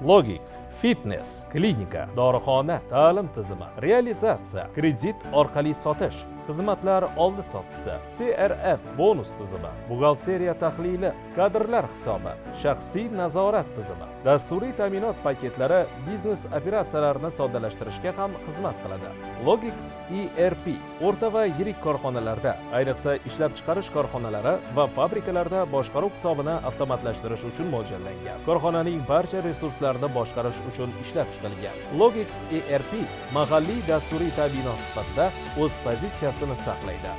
Logix, fitness, klinika, dorixona, ta'lim tizimi, realizatsiya, kredit orqali sotish, xizmatlar oldi sottisi, CRM, bonus tizimi, buxgalteriya tahlili, kadrlar hisobi, shaxsiy nazorat tizimi, dasturiy ta'minot paketlari biznes operatsiyalarini soddalashtirishga ham xizmat qiladi. Logix ERP o'rta va yirik korxonalarda, ayniqsa ishlab chiqarish korxonalari va fabrikalarda boshqaruv hisobini avtomatlashtirish uchun mo'ljallangan. Korxonaning barcha resurslarini boshqarish uchun ishlab chiqilgan. Logix ERP mahalliy dasturiy ta'minot sifatida o'z pozitsiyasini saqlaydi.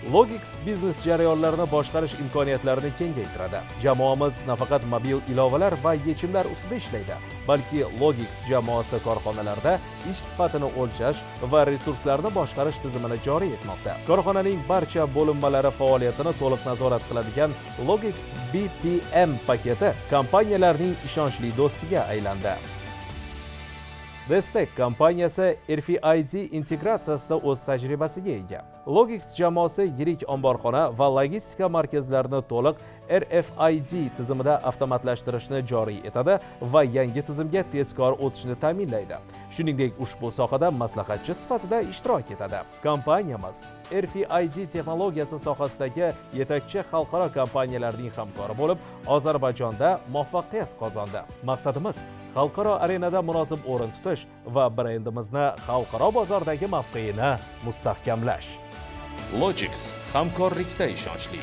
Logix biznes jarayonlarini boshqarish imkoniyatlarini kengaytiradi. Jamoamiz nafaqat mobil ilovalar va yechimlar ustida ishlaydi, balki Logix jamoasi korxonalarda ish sifatini o'lchash va resurslarni boshqarish tizimini joriy etmoqda. Korxonaning barcha bo'linmalari faoliyatini to'liq nazorat qiladigan Logix BPM paketi kompaniyalarning ishonchli do'stiga aylandi. Destek kompaniyasi RFID integratsiyasida o'z tajribasiga ega. Logix jamoasi yirik omborxona va logistika markazlarini to'liq RFID tizimida avtomatlashtirishni joriy etadi va yangi tizimga tezkor o'tishni ta'minlaydi. Shuningdek, ushbu sohada maslahatchi sifatida ishtirok etadi. Kompaniyamiz RFID texnologiyasi sohasidagi yetakchi xalqaro kompaniyalarning hamkori bo'lib, Ozarbayjonda muvaffaqiyat qozondi. Maqsadimiz xalqaro arenada munosib o'rin tutish va brendimizni xalqaro bozordagi mavqeini mustahkamlash. Logix hamkorlikda ishonchli.